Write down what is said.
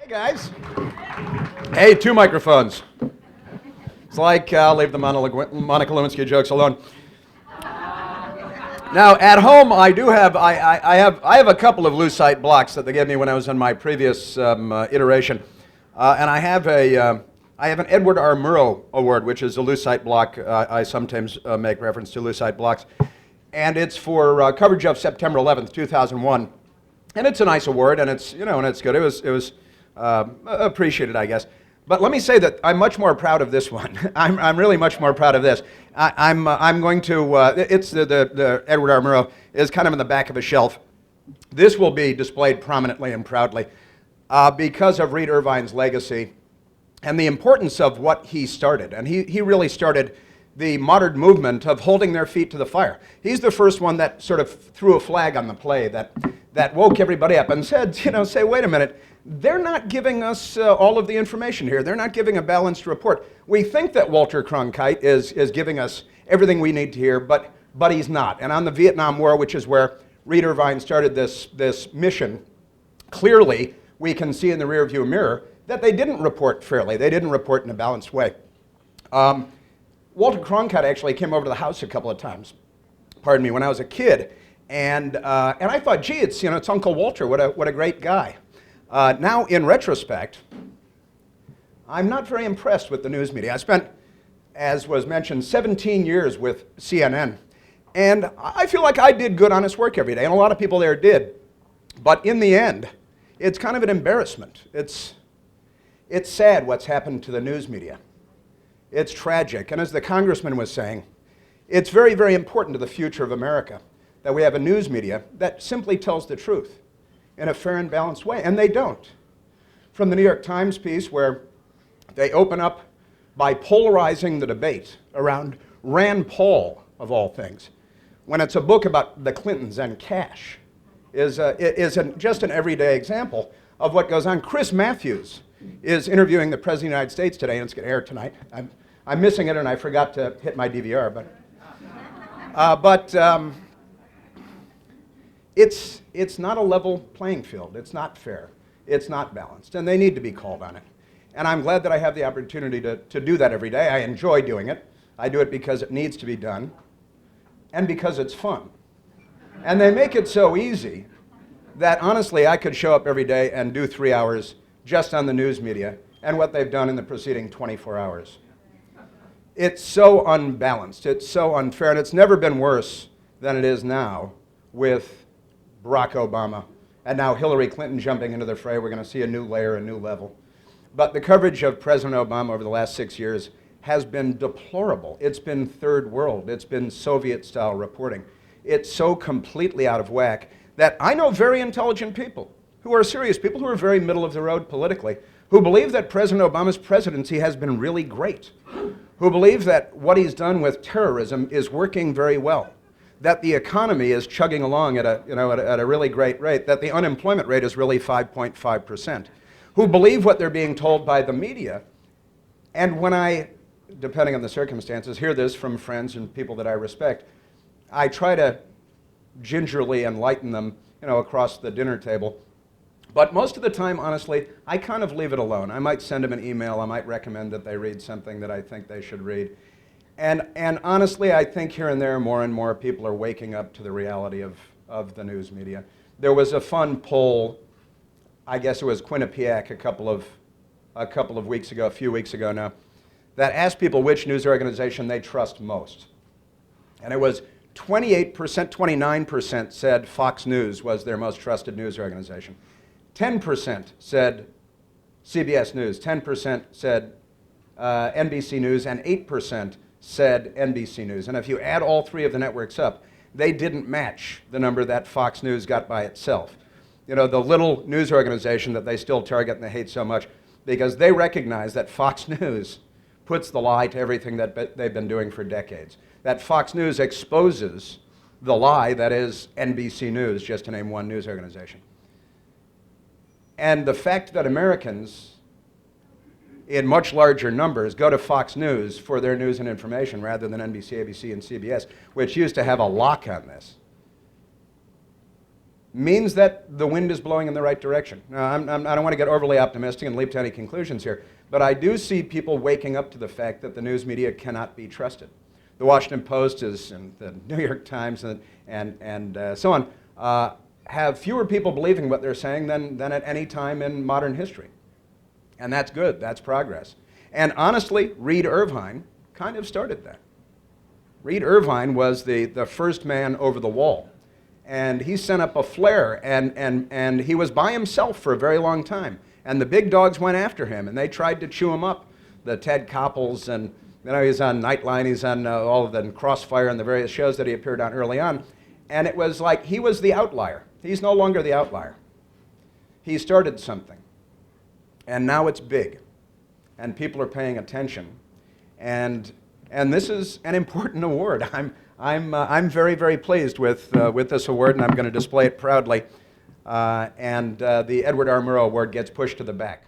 Hey guys. Hey, two microphones. It's like I'll leave the Monica Lewinsky jokes alone. Now at home I have a couple of lucite blocks that they gave me when I was in my previous iteration, and I have an Edward R. Murrow Award, which is a lucite block. I sometimes make reference to lucite blocks, and it's for coverage of September 11th, 2001, and it's a nice award, and it's good. It was appreciated, I guess. But let me say that I'm much more proud of this one. I'm really much more proud of this. I'm going to, it's the Edward R. Murrow is kind of in the back of a shelf. This will be displayed prominently and proudly because of Reed Irvine's legacy and the importance of what he started. And he really started the modern movement of holding their feet to the fire. He's the first one that sort of threw a flag on the play that woke everybody up and said, say, wait a minute, they're not giving us all of the information here. They're not giving a balanced report. We think that Walter Cronkite is giving us everything we need to hear, but he's not. And on the Vietnam War, which is where Reed Irvine started this mission, clearly we can see in the rearview mirror that they didn't report fairly. They didn't report in a balanced way. Walter Cronkite actually came over to the house a couple of times, pardon me, when I was a kid. And I thought, gee, it's Uncle Walter, what a great guy. Now, in retrospect, I'm not very impressed with the news media. I spent, as was mentioned, 17 years with CNN, and I feel like I did good, honest work every day, and a lot of people there did. But in the end, it's kind of an embarrassment. It's sad what's happened to the news media. It's tragic, and as the congressman was saying, it's very, very important to the future of America that we have a news media that simply tells the truth in a fair and balanced way, and they don't. From the New York Times piece where they open up by polarizing the debate around Rand Paul, of all things, when it's a book about the Clintons and cash, is just an everyday example of what goes on. Chris Matthews is interviewing the President of the United States today, and it's going to air tonight. I'm missing it, and I forgot to hit my DVR, but it's not a level playing field. It's not fair. It's not balanced, and they need to be called on it. And I'm glad that I have the opportunity to do that every day. I enjoy doing it. I do it because it needs to be done, and because it's fun. And they make it so easy that, honestly, I could show up every day and do 3 hours just on the news media and what they've done in the preceding 24 hours. It's so unbalanced. It's so unfair, and it's never been worse than it is now with Barack Obama, and now Hillary Clinton jumping into the fray. We're going to see a new layer, a new level. But the coverage of President Obama over the last 6 years has been deplorable. It's been third world. It's been Soviet-style reporting. It's so completely out of whack that I know very intelligent people who are serious people who are very middle of the road politically, who believe that President Obama's presidency has been really great, who believe that what he's done with terrorism is working very well, that the economy is chugging along at a really great rate, that the unemployment rate is really 5.5%, who believe what they're being told by the media. And when I, depending on the circumstances, hear this from friends and people that I respect, I try to gingerly enlighten them, across the dinner table. But most of the time, honestly, I kind of leave it alone. I might send them an email. I might recommend that they read something that I think they should read. And honestly, I think here and there, more and more people are waking up to the reality of the news media. There was a fun poll, I guess it was Quinnipiac a few weeks ago now, that asked people which news organization they trust most. And it was 28%, 29% said Fox News was their most trusted news organization. 10% said CBS News, 10% said NBC News, and 8% said NBC News. And if you add all three of the networks up, they didn't match the number that Fox News got by itself. The little news organization that they still target and they hate so much, because they recognize that Fox News puts the lie to everything that they've been doing for decades. That Fox News exposes the lie that is NBC News, just to name one news organization. And the fact that Americans, in much larger numbers, go to Fox News for their news and information rather than NBC, ABC, and CBS, which used to have a lock on this, means that the wind is blowing in the right direction. Now, I don't want to get overly optimistic and leap to any conclusions here, but I do see people waking up to the fact that the news media cannot be trusted. The Washington Post and the New York Times and so on have fewer people believing what they're saying than at any time in modern history. And that's good. That's progress. And honestly, Reed Irvine kind of started that. Reed Irvine was the first man over the wall. And he sent up a flare, and he was by himself for a very long time. And the big dogs went after him, and they tried to chew him up. The Ted Koppels, and he's on Nightline, he's on all of the Crossfire and the various shows that he appeared on early on. And it was like he was the outlier. He's no longer the outlier. He started something. And now it's big. And people are paying attention. And this is an important award. I'm very, very pleased with this award, and I'm going to display it proudly. The Edward R. Murrow Award gets pushed to the back.